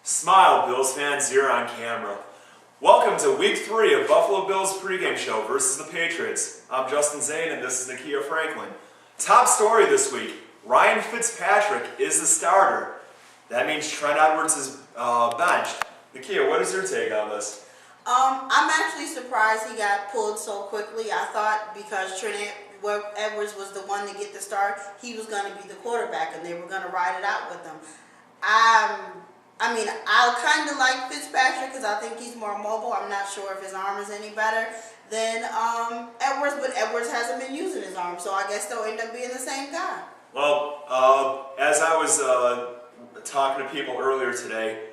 Smile, Bills fans, you're on camera. Welcome to Week 3 of Buffalo Bills pregame show versus the Patriots. I'm Justin Zane and this is Nakia Franklin. Top story this week, Ryan Fitzpatrick is the starter. That means Trent Edwards is benched. Nakia, what is your take on this? I'm actually surprised he got pulled so quickly. I thought because Trent Edwards was the one to get the start, he was going to be the quarterback and they were going to ride it out with him. I kind of like Fitzpatrick because I think he's more mobile. I'm not sure if his arm is any better than Edwards, but Edwards hasn't been using his arm, so I guess they'll end up being the same guy. Well, as I was talking to people earlier today,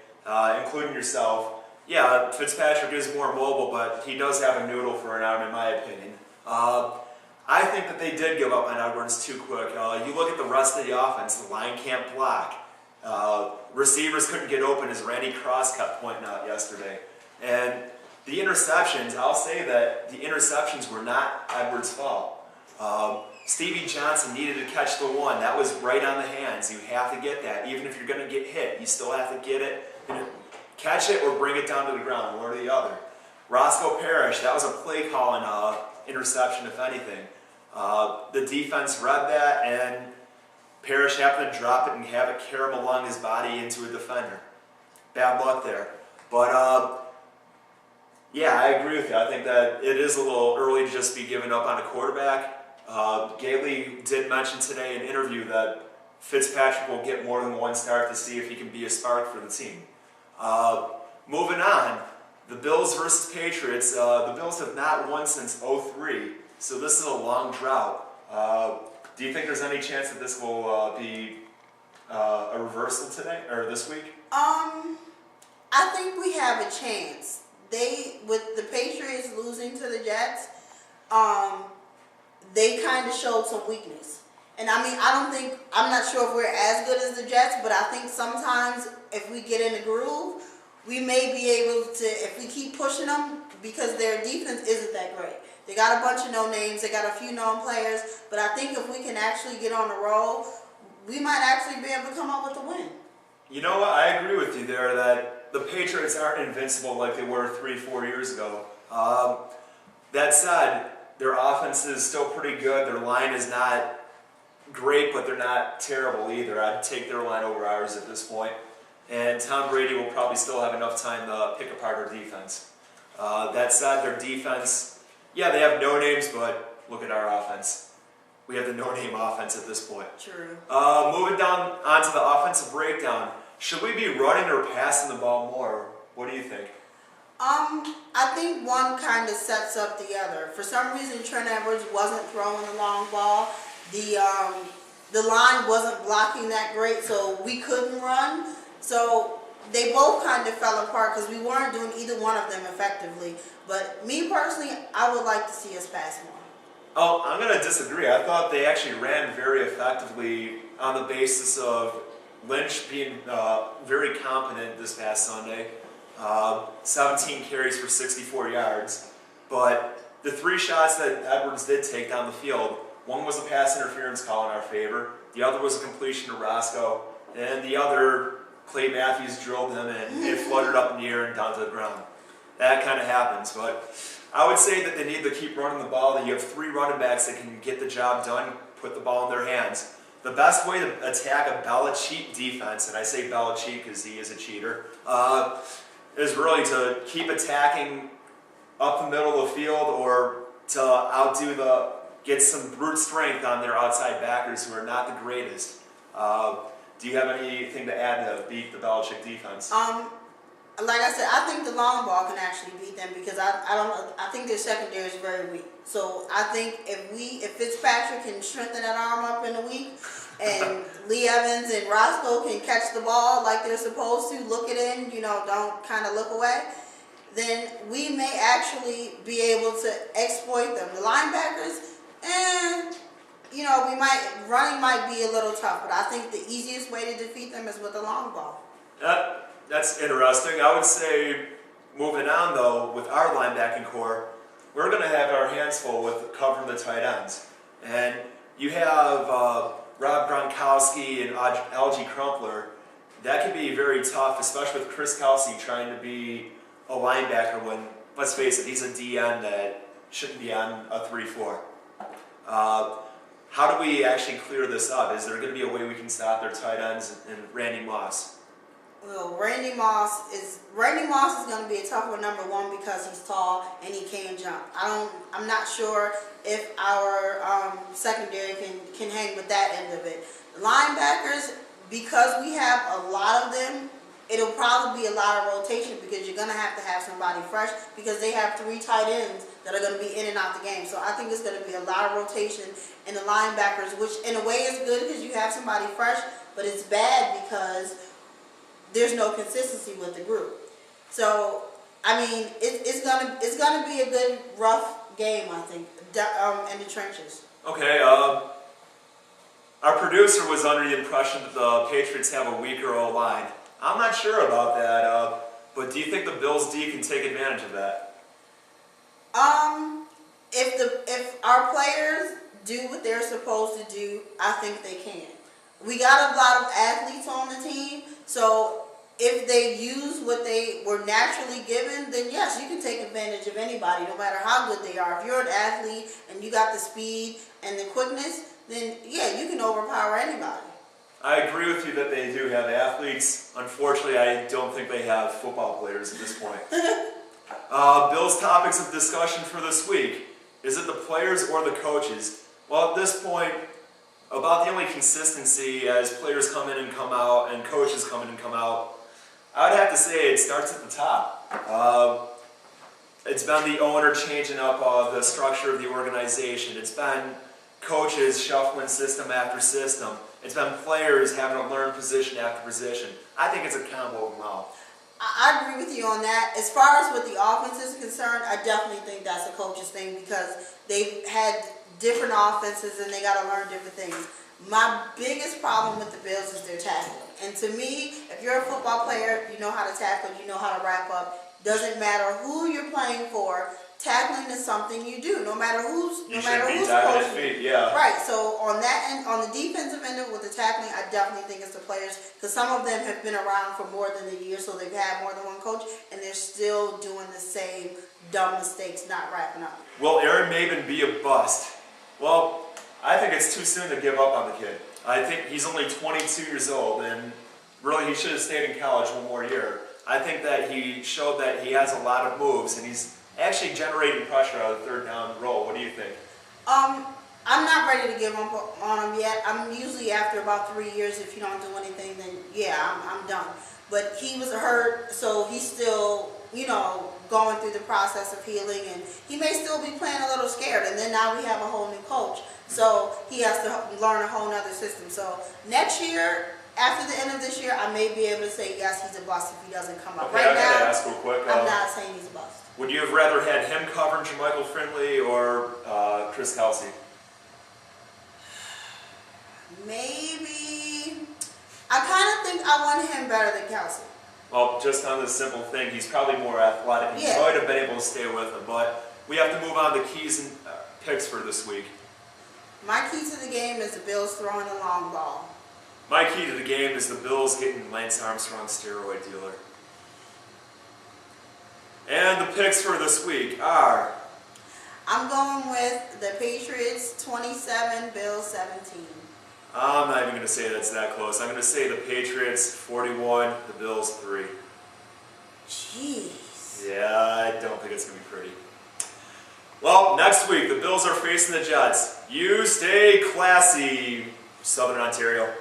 including yourself, yeah, Fitzpatrick is more mobile, but he does have a noodle for an arm, in my opinion. I think that they did give up on Edwards too quick. You look at the rest of the offense, the line can't block. Receivers couldn't get open, as Randy Cross kept pointing out yesterday. And the interceptions, I'll say that the interceptions were not Edwards' fault. Stevie Johnson needed to catch the one. That was right on the hands. You have to get that. Even if you're going to get hit, you still have to get it. Catch it or bring it down to the ground, one or the other. Roscoe Parrish, that was a play calling interception, if anything. The defense read that, and Parrish happened to drop it and have it carry him along his body into a defender. Bad luck there. But, yeah, I agree with you. I think that it is a little early to just be giving up on a quarterback. Gailey did mention today in an interview that Fitzpatrick will get more than one start to see if he can be a spark for the team. Moving on, the Bills versus Patriots. The Bills have not won since '03, so this is a long drought. Do you think there's any chance that this will be a reversal today or this week? I think we have a chance. With the Patriots losing to the Jets, they kind of showed some weakness. And I'm not sure if we're as good as the Jets, but I think sometimes if we get in a groove, we may be able to, if we keep pushing them, because their defense isn't that great. They got a bunch of no names, they got a few known players, but I think if we can actually get on a roll, we might actually be able to come up with a win. You know what? I agree with you there that the Patriots aren't invincible like they were 3-4 years ago. That said, their offense is still pretty good. Their line is not great, but they're not terrible either. I'd take their line over ours at this point. And Tom Brady will probably still have enough time to pick apart our defense. That said, their defense, yeah, they have no names, but look at our offense. We have the no-name offense at this point. True. Moving down onto the offensive breakdown, should we be running or passing the ball more? What do you think? I think one kind of sets up the other. For some reason, Trent Edwards wasn't throwing the long ball. The line wasn't blocking that great, so we couldn't run. So they both kind of fell apart because we weren't doing either one of them effectively. But me personally, I would like to see us pass more. Oh, I'm going to disagree. I thought they actually ran very effectively on the basis of Lynch being very competent this past Sunday. 17 carries for 64 yards. But the 3 shots that Edwards did take down the field, one was a pass interference call in our favor, the other was a completion to Roscoe, and the other, Clay Matthews drilled him and it fluttered up in the air and down to the ground. That kind of happens, but I would say that they need to keep running the ball. That you have 3 running backs that can get the job done, put the ball in their hands. The best way to attack a Belichick defense, and I say Belichick because he is a cheater, is really to keep attacking up the middle of the field or to get some brute strength on their outside backers who are not the greatest. Do you have anything to add to beat the Belichick defense? like I said, I think the long ball can actually beat them because I think their secondary is very weak. So I think if Fitzpatrick can strengthen that arm up in a week, and Lee Evans and Roscoe can catch the ball like they're supposed to, look it in, don't kind of look away, then we may actually be able to exploit them. The linebackers, running might be a little tough, but I think the easiest way to defeat them is with the long ball. That's interesting. I would say, moving on though, with our linebacking core, we're going to have our hands full with covering the tight ends. And you have Rob Gronkowski and Algie Crumpler. That can be very tough, especially with Chris Kelsey trying to be a linebacker when, let's face it, he's a DN that shouldn't be on a 3-4. How do we actually clear this up? Is there going to be a way we can stop their tight ends and Randy Moss? Well, Randy Moss is going to be a tough one, number one, because he's tall and he can jump. I'm not sure if our secondary can hang with that end of it. Linebackers, because we have a lot of them, it'll probably be a lot of rotation because you're going to have somebody fresh because they have 3 tight ends that are going to be in and out the game. So I think it's going to be a lot of rotation in the linebackers, which in a way is good because you have somebody fresh, but it's bad because there's no consistency with the group. So, I mean, it's gonna be a good, rough game, I think, in the trenches. Okay, our producer was under the impression that the Patriots have a weaker O-line. I'm not sure about that, but do you think the Bills' D can take advantage of that? If our players do what they're supposed to do, I think they can. We got a lot of athletes on the team, so if they use what they were naturally given, then yes, you can take advantage of anybody, no matter how good they are. If you're an athlete and you got the speed and the quickness, then yeah, you can overpower anybody. I agree with you that they do have athletes. Unfortunately, I don't think they have football players at this point. Bill's topics of discussion for this week. Is it the players or the coaches? Well, at this point, about the only consistency as players come in and come out and coaches come in and come out, I would have to say it starts at the top. It's been the owner changing up the structure of the organization. It's been coaches shuffling system after system. It's been players having to learn position after position. I think it's a combo of them all. I agree with you on that. As far as with the offense is concerned, I definitely think that's a coach's thing because they've had different offenses and they got to learn different things. My biggest problem with the Bills is their tackling. And to me, if you're a football player, you know how to tackle, you know how to wrap up. Doesn't matter who you're playing for, tackling is something you do. No matter who's coaching. Yeah. Right. So on that end, on the defensive end with the tackling, I definitely think it's the players because some of them have been around for more than a year, so they've had more than one coach, and they're still doing the same dumb mistakes, not wrapping up. Will Aaron Maven be a bust? Well, I think it's too soon to give up on the kid. I think he's only 22 years old, and really he should have stayed in college one more year. I think that he showed that he has a lot of moves, and he's actually generating pressure out of the third down role. What do you think? I'm not ready to give up on him yet. I'm usually after about 3 years, if you don't do anything, then yeah, I'm done. But he was hurt, so he's still, going through the process of healing, and he may still be playing a little scared. And then now we have a whole new coach, so he has to learn a whole nother system. So next year, after the end of this year, I may be able to say yes, he's a bust if he doesn't come up. Okay, right I gotta now, ask real quick. I'm not saying he's a bust. Would you have rather had him covering Jermichael Finley or Chris Kelsey? Maybe. I kind of think I want him better than Kelsey. Well, just on this simple thing, he's probably more athletic. He might have been able to stay with him, but we have to move on to keys and picks for this week. My key to the game is the Bills throwing the long ball. My key to the game is the Bills getting Lance Armstrong's steroid dealer. And the picks for this week are... I'm going with the Patriots 27, Bills 17. I'm not even going to say that's that close. I'm going to say the Patriots 41, the Bills 3. Jeez. Yeah, I don't think it's going to be pretty. Well, next week, the Bills are facing the Jets. You stay classy, Southern Ontario.